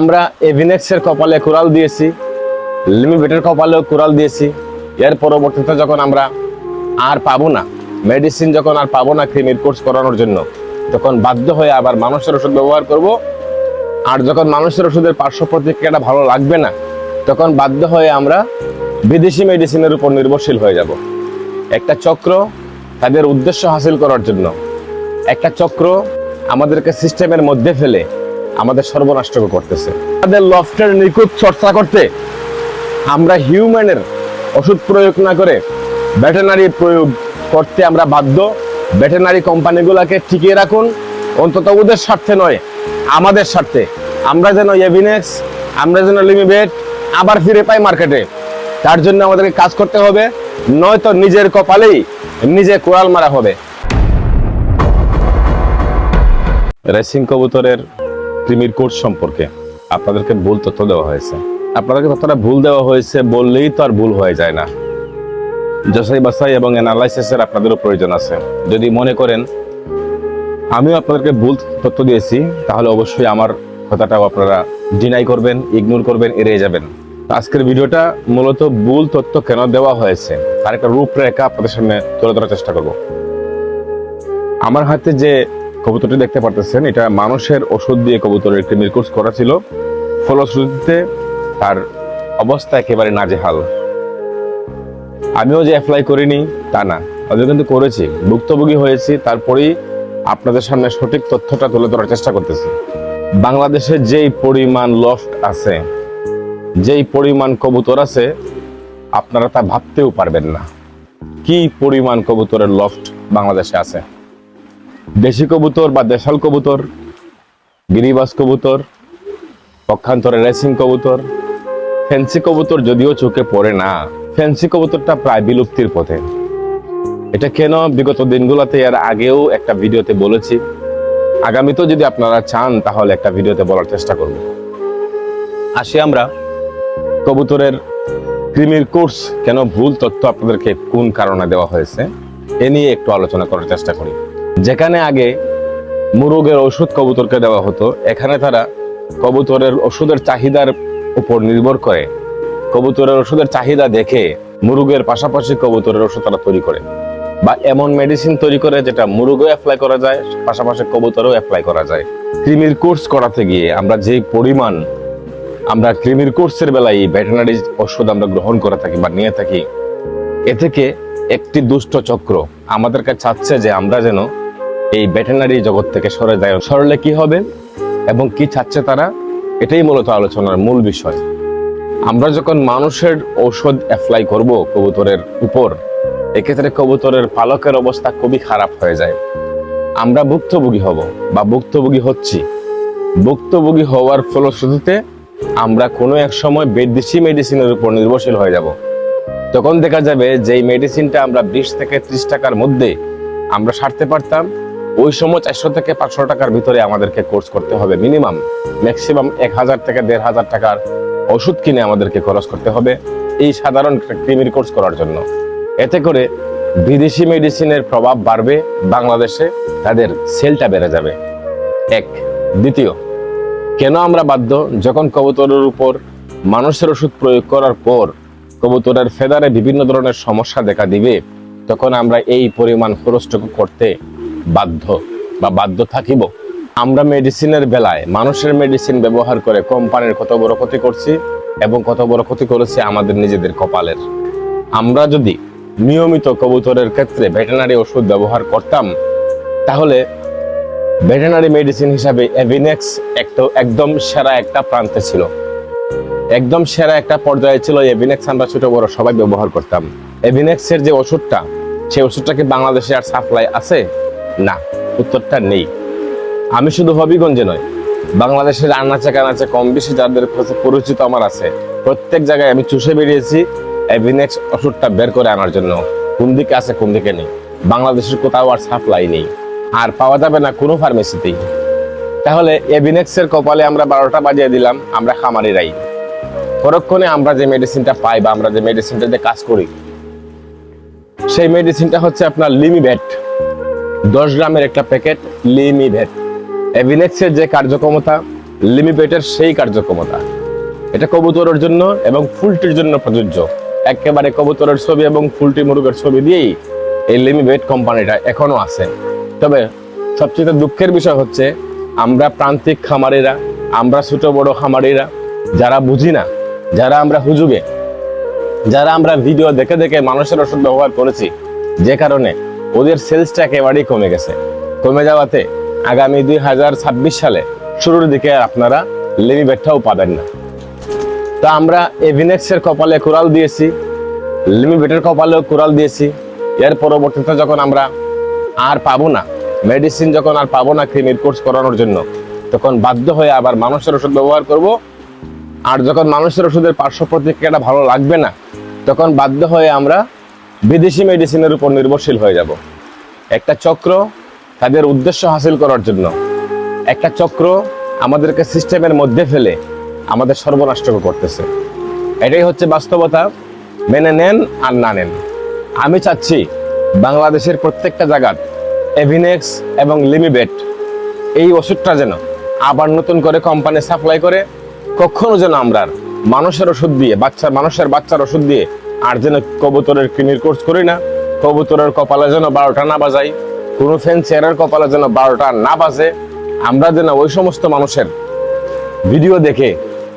আমরা এভিনেক্সের কপালে কোরাল দিয়েছি, লিমিভেটের কপালেও কোরাল দিয়েছি। এর পরবর্তীতে যখন আমরা আর পাবো না মেডিসিন, যখন আর পাবো না ক্রিমির কোর্স করানোর জন্য, তখন বাধ্য হয়ে আবার মানুষের ওষুধ ব্যবহার করব। আর যখন মানুষের ওষুধের পার্শ্ব প্রতিক্রিয়াটা ভালো লাগবে না, তখন বাধ্য হয়ে আমরা বিদেশি মেডিসিনের উপর নির্ভরশীল হয়ে যাব। একটা চক্র তাদের উদ্দেশ্য হাসিল করার জন্য, একটা চক্র আমাদেরকে সিস্টেমের মধ্যে ফেলে আমাদের সর্বনাশ করতেছে। আমাদের লফটের নিখুঁত চর্চা করতে আমরা হিউম্যানের ওষুধ প্রয়োগ না করে ভেটেরিনারি প্রয়োগ করতে আমরা বাধ্য। ভেটেরিনারি কোম্পানিগুলোকে টিকিয়ে রাখুন, অন্তত ওদের স্বার্থে নয়, আমাদের স্বার্থে। আমরা যেন এভিনেক্স, আমরা যেন লিমিভেট আবার ফিরে পাই মার্কেটে, তার জন্য আমাদেরকে কাজ করতে হবে, নয়তো নিজের কপালেই নিজে কোরাল মারা হবে। রেসিং কবুতরের ক্রিমির কোর্স সম্পর্কে আপনাদেরকে ভুল তথ্য দেওয়া হয়েছে। আপনাদেরকে তথ্যটা ভুল দেওয়া হয়েছে বললেই তো আর ভুল হয়ে যায় না। যাচাই বাছাই এবং অ্যানালাইসিসের আপনাদেরও প্রয়োজন আছে। যদি মনে করেন আমিও আপনাদেরকে ভুল তথ্য দিয়েছি, তাহলে অবশ্যই আমার কথাটাও আপনারা ডিনাই করবেন, ইগনোর করবেন, এড়িয়ে যাবেন। আজকের ভিডিওটা মূলত ভুল তথ্য কেন দেওয়া হয়েছে তার একটা রূপরেখা আপনাদের সামনে তুলে ধরার চেষ্টা করব। আমার হাতে যে কবুতরটি দেখতে পারতেছেন, এটা মানুষের ওষুধ দিয়ে কবুতরের ক্রিমির কোর্স করা ছিল। ফলশ্রুতিতে তার অবস্থা একেবারে নাজেহাল। আমিও যে অ্যাপ্লাই করিনি তা না, আমিও কিন্তু করেছি, ভুক্তভোগী হয়েছি। তারপরেই আপনাদের সামনে সঠিক তথ্যটা তুলে ধরার চেষ্টা করতেছি। বাংলাদেশে যেই পরিমাণ লফট আছে, যেই পরিমাণ কবুতর আছে, আপনারা তা ভাবতেও পারবেন না কি পরিমাণ কবুতরের লফট বাংলাদেশে আছে। দেশি কবুতর বা দেশাল কবুতর, গিরিবাজ কবুতর, পক্ষান্তরে রেসিং কবুতর, ফ্যান্সি কবুতর যদিও চোখে পড়ে না, ফ্যান্সি কবুতরটা প্রায় বিলুপ্তির পথে। এটা কেন বিগত দিনগুলোতে এর আগেও একটা ভিডিওতে বলেছি, আগামীতেও যদি আপনারা চান তাহলে একটা ভিডিওতে বলার চেষ্টা করব। আসি আমরা কবুতরের ক্রিমির কোর্স কেন ভুল তথ্য আপনাদেরকে কোন কারণে দেওয়া হয়েছে এ নিয়ে একটু আলোচনা করার চেষ্টা করি। যেখানে আগে মুরগের ওষুধ কবুতরকে দেওয়া হতো, এখানে তারা কবুতরের ওষুধের চাহিদার উপর নির্ভর করে, কবুতরের ওষুধের চাহিদা দেখে মুরগের পাশাপাশি কবুতরের ওষুধ তারা তৈরি করে, বা এমন মেডিসিন তৈরি করে যেটা মুরগও অ্যাপ্লাই করা যায়, পাশাপাশি কবুতরও অ্যাপ্লাই করা যায়। ক্রিমির কোর্স করাতে গিয়ে আমরা যে পরিমাণ আমরা ক্রিমির কোর্সের বেলায় ভেটেরিনারি ওষুধ আমরা গ্রহণ করে থাকি বা নিয়ে থাকি, এ থেকে একটি দুষ্ট চক্র আমাদেরকে চাচ্ছে যে আমরা যেন এই ভেটেরিনারি জগৎ থেকে সরে যাই। সরলে কি হবে এবং কি চাচ্ছে তারা, এটাই মূলত আলোচনার মূল বিষয়। আমরা যখন মানুষের ঔষধ অ্যাপ্লাই করব কবুতরের উপর, এক্ষেত্রে কবুতরের পালকের অবস্থা খুবই খারাপ হয়ে যায়। আমরা ভুক্তভোগী হব বা ভুক্তভোগী হচ্ছি। ভুক্তভোগী হওয়ার ফলশ্রুতিতে আমরা কোনো এক সময় বিদেশি মেডিসিনের উপর নির্ভরশীল হয়ে যাব। তখন দেখা যাবে যে এই মেডিসিনটা আমরা 20 থেকে 30 টাকার মধ্যে আমরা সারতে পারতাম, ওই সময় 400 থেকে 500 টাকার ভিতরে আমাদেরকে কোর্স করতে হবে। মিনিমাম ম্যাক্সিমাম 1000 থেকে 1500 টাকার ওষুধ কিনে আমাদেরকে খরচ করতে হবে এই সাধারণ ক্রিমির কোর্স করার জন্য। এতে করে বিদেশি মেডিসিনের প্রভাব বাড়বে বাংলাদেশে, তাদের সেলটা বেড়ে যাবে। এক। দ্বিতীয়, কেন আমরা বাধ্য, যখন কবুতরের উপর মানুষের ওষুধ প্রয়োগ করার পর কবুতরের ফেদারে বিভিন্ন ধরনের সমস্যা দেখা দিবে, তখন আমরা এই পরিমাণ খরচটুকু করতে বাধ্য বা বাধ্য থাকিব। আমরা মেডিসিনের বেলায় মানুষের মেডিসিন ব্যবহার করে কোম্পানির কত বড় ক্ষতি করছি এবং কত বড় ক্ষতি করেছি আমাদের নিজেদের কপালের। আমরা যদি নিয়মিত কবুতরের ক্ষেত্রে ভেটেরিনারি ওষুধ ব্যবহার করতাম, তাহলে ভেটেরিনারি মেডিসিন হিসাবে এভিনেক্স একদম সেরা একটা প্রান্তে ছিল, একদম সেরা একটা পর্যায়ে ছিল। এভিনেক্স আমরা ছোট বড় সবাই ব্যবহার করতাম। এভিনেক্সের যে ওষুধটা, সেই ওষুধটা কি বাংলাদেশে আর সাপ্লাই আছে? না, উত্তরটা নেই। আমি শুধু হবিগঞ্জে নয়, বাংলাদেশের আনাচে কানাচে কম বেশি যাদের কাছে পরিচিত আমার আছে, প্রত্যেক জায়গায় আমি চুষে বেরিয়েছি এভিনেক্স ওষুধটা বের করে আনার জন্য। কোন দিকে আছে কোন দিকে নেই, বাংলাদেশের কোথাও আর সাপ্লাই নেই, আর পাওয়া যাবে না কোনো ফার্মেসিতেই। তাহলে এভিনেক্সের কপালে আমরা 12টা বাজিয়ে দিলাম আমরা খামারিরাই। পরক্ষণে আমরা যে মেডিসিনটা পাই বা আমরা যে মেডিসিনটাতে কাজ করি, সেই মেডিসিনটা হচ্ছে আপনার লিমিভেট, 10 গ্রামের একটা প্যাকেট লিমিভেট। এভিনেক্সের যে কার্যক্ষমতা লিমিবেটের সেই কার্যক্ষমতা। এটা কবুতরের জন্য এবং ফুলটির জন্য প্রযোজ্য। একেবারে কবুতরের ছবি এবং ফুলটি মুরগের ছবি দিয়েই এই লিমিবেট কোম্পানিটা এখনো আছে। তবে সবচেয়ে দুঃখের বিষয় হচ্ছে আমরা প্রান্তিক খামারিরা, আমরা ছোট বড় খামারিরা যারা বুঝি না, যারা আমরা হুজুগে, যারা আমরা ভিডিও দেখে দেখে মানুষের ওষুধ ব্যবহার করেছি, যে কারণে ওদের সেলসটা একেবারেই কমে গেছে। কমে যাওয়াতে আগামী 2026 সালে শুরুর দিকে আপনারা লিমিবেটটাও পাবেন না। তা আমরা এভিনেক্সের কপালে কোরাল দিয়েছি, লিমিবেটের কপালেও কোরাল দিয়েছি। এর পরবর্তীতে যখন আমরা আর পাবো না মেডিসিন, যখন আর পাবো না ক্রিমির কোর্স করানোর জন্য, তখন বাধ্য হয়ে আবার মানুষের ওষুধ ব্যবহার করব। আর যখন মানুষের ওষুধের পার্শ্ব প্রতিক্রিয়াটা ভালো লাগবে না, তখন বাধ্য হয়ে আমরা বিদেশি মেডিসিনের উপর নির্ভরশীল হয়ে যাব। একটা চক্র তাদের উদ্দেশ্য হাসিল করার জন্য, একটা চক্র আমাদেরকে সিস্টেমের মধ্যে ফেলে আমাদের সর্বনাশ করতেছে। এটাই হচ্ছে বাস্তবতা। মেনে নেন আর না নেন। আমি চাচ্ছি বাংলাদেশের প্রত্যেকটা জায়গার এভিনেক্স এবং লিমিবেট এই ওষুধটা যেন আবার নতুন করে কোম্পানি সাপ্লাই করে। কখনো যেন আমরা মানুষের ওষুধ দিয়ে, মানুষের বাচ্চার ওষুধ দিয়ে আর যেন কবুতরের ক্রিমির কোর্স করি না। কবুতরের কপালে যেন 12টা না বাজাই, কোনো ফ্যান্সিয়ারের কপালে যেন 12টা না বাজে। আমরা যেন ওই সমস্ত মানুষের ভিডিও দেখে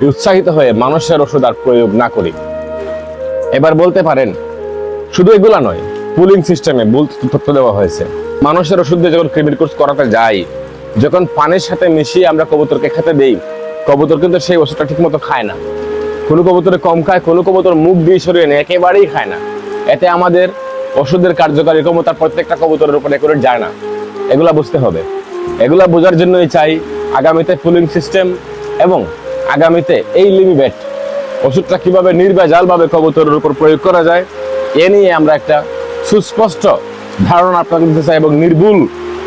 উৎসাহিত হয়ে মানুষের ওষুধ আর প্রয়োগ না করি। এবার বলতে পারেন শুধু এগুলা নয়, পুলিং সিস্টেমে ভুল তথ্য দেওয়া হয়েছে। মানুষের ওষুধ দিয়ে যখন ক্রিমির কোর্স করাতে যাই, যখন পানির সাথে মিশিয়ে আমরা কবুতরকে খেতে দেই, কবুতর কিন্তু সেই ওষুধটা ঠিক মতো খায় না। কোনো কবুতরে কম খায়, কোনো কবুতর মুখ দিয়ে সরিয়ে নেয়, একেবারেই খায় না। এতে আমাদের ওষুধের কার্যকারী ক্ষমতা প্রত্যেকটা কবুতরের উপরে করে যায় না। এগুলা বুঝতে হবে। এগুলা বোঝার জন্যই চাই আগামীতে পুলিং সিস্টেম এবং আগামীতে এই লিমিবেট ওষুধটা কিভাবে নির্ভেজালভাবে কবুতরের উপর প্রয়োগ করা যায়, এ নিয়ে আমরা একটা সুস্পষ্ট ধারণা আপনাকে দিতে চাই এবং নির্ভুল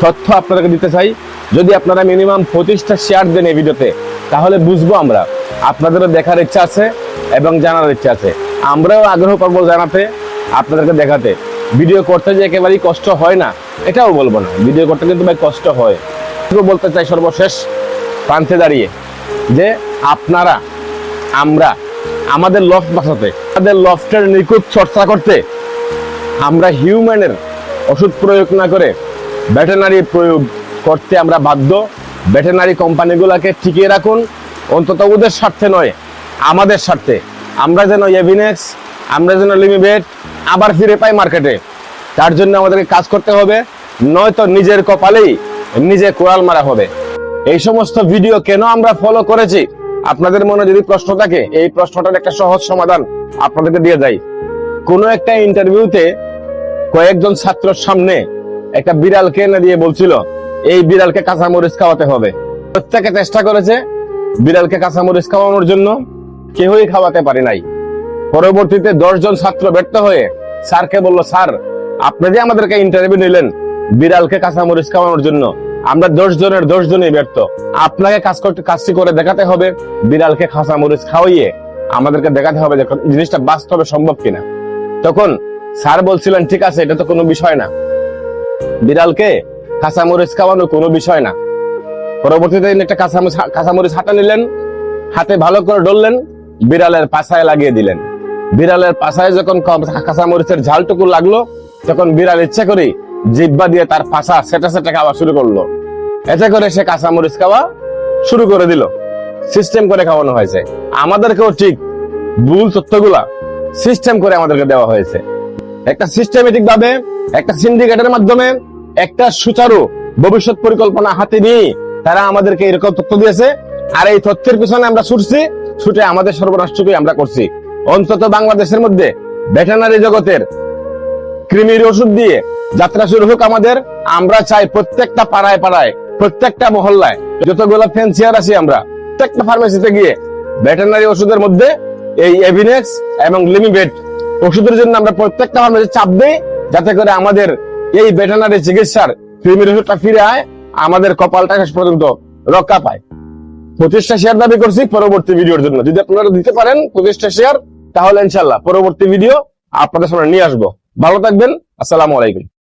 তথ্য আপনাদেরকে দিতে চাই। যদি আপনারা মিনিমাম 25টা শেয়ার দেন এই ভিডিওতে, তাহলে বুঝবো আমরা, আপনাদেরও দেখার ইচ্ছা আছে এবং জানার ইচ্ছা আছে। আমরাও আগ্রহ করবো জানাতে, আপনাদেরকে দেখাতে। ভিডিও করতে যে একেবারেই কষ্ট হয় না এটাও বলবো না, ভিডিও করতে কিন্তু ভাই কষ্ট হয়। বলতে চাই সর্বশেষ প্রান্তে দাঁড়িয়ে যে আপনারা, আমরা আমাদের লফট বাঁচাতে, আমাদের লফটের নিখুঁত চর্চা করতে আমরা হিউম্যানের ওষুধ প্রয়োগ না করে ভেটেরিনারি প্রয়োগ করতে আমরা বাধ্য। ভেটেরিনারি কোম্পানিগুলোকে টিকিয়ে রাখুন, অন্তত ওদের স্বার্থে নয়, আমাদের স্বার্থে। আমরা যেন এভিনেক্স, আমরা যেন লিমিবেট আবার ফিরে পাই মার্কেটে। তার জন্য আমাদেরকে কাজ করতে হবে, নয়তো নিজের কপালেই নিজে কোরাল মারা হবে। এই সমস্ত ভিডিও কেন আমরা ফলো করেছি, আপনাদের মনে যদি প্রশ্ন থাকে, এই প্রশ্নটার একটা সহজ সমাধান আপনাদেরকে দিয়ে যাই। কোন একটা ইন্টারভিউতে কয়েকজন ছাত্রের সামনে একটা বিড়ালকে এনে দিয়ে বলছিল এই বিড়ালকে কাঁচামরিচ খাওয়াতে হবে। প্রত্যেকে চেষ্টা করেছে বিড়ালকে কাঁচামরিচ খাওয়ানোর জন্য, কেউই খাওয়াতে পারে নাই। পরবর্তীতে 10 জন ছাত্র ব্যর্থ হয়ে স্যারকে বলল, স্যার আপনি যে আমাদেরকে ইন্টারভিউ নিলেন বিড়ালকে কাঁচামরিচ খাওয়ানোর জন্য, আমরা 10 জনের 10 জনই ব্যর্থ। আপনাকে কাজটি করে দেখাতে হবে, বিড়ালকে কাঁচামরিচ খাওয়াইয়ে আমাদেরকে দেখাতে হবে যে জিনিসটা বাস্তবে সম্ভব কিনা। তখন স্যার বলছিলেন, ঠিক আছে, এটা তো কোনো বিষয় না, বিড়ালকে কাঁচামরিচ খাওয়ানো কোনো বিষয় না। পরবর্তীতে একটা কাঁচামরিচ হাতে নিলেন, হাতে ভালো করে ডললেন, বিড়ালের পাছায় লাগিয়ে দিলেন। বিড়ালের পাছায় যখন কাঁচামরিচের ঝালটুকু লাগলো, তখন বিড়াল ইচ্ছে করে জিহ্বা দিয়ে তার পাছা সেটা সেটা খাওয়া শুরু করলো। এতে করে সে কাঁচামরিচ খাওয়া শুরু করে দিল। সিস্টেম করে খাওয়ানো হয়েছে। আমাদেরকেও ঠিক ভুল তথ্যগুলা সিস্টেম করে আমাদেরকে দেওয়া হয়েছে। একটা সিস্টেমেটিক ভাবে, একটা সিন্ডিকেটের মাধ্যমে, একটা সুচারু ভবিষ্যৎ পরিকল্পনা হাতে নিয়ে তারা আমাদেরকে এরকম তথ্য দিয়েছে। আর এই তথ্যের পিছনে আমরা ছুটে আমাদের সর্বনাশটুকুই আমরা করছি। অন্তত বাংলাদেশের মধ্যে ভেটেরিনারি জগতের কৃমির ওষুধ দিয়ে যাত্রা শুরু হোক আমাদের। আমরা চাই প্রত্যেকটা পাড়ায় পাড়ায়, প্রত্যেকটা মহল্লায় যতগুলো ফ্যান্সিয়ার আছি, আমরা প্রত্যেকটা ফার্মেসিতে গিয়ে ভেটেরিনারি ওষুধের মধ্যে এই এভিনেক্স এবং লিমিবেট ওষুধের জন্য আমরা প্রত্যেকটা ফার্মেসি চাপ দেই, যাতে করে আমাদের এই ভেটেরিনারি চিকিৎসার কৃমির ওষুধটা ফিরে আয়, আমাদের কপালটা শেষ পর্যন্ত রক্ষা পায়। 25টা শেয়ার দাবি করছি পরবর্তী ভিডিওর জন্য। যদি আপনারা দিতে পারেন 25টা শেয়ার, তাহলে ইনশাল্লাহ পরবর্তী ভিডিও আপনাদের সামনে নিয়ে আসবো। ভালো থাকবেন। আসসালামু আলাইকুম।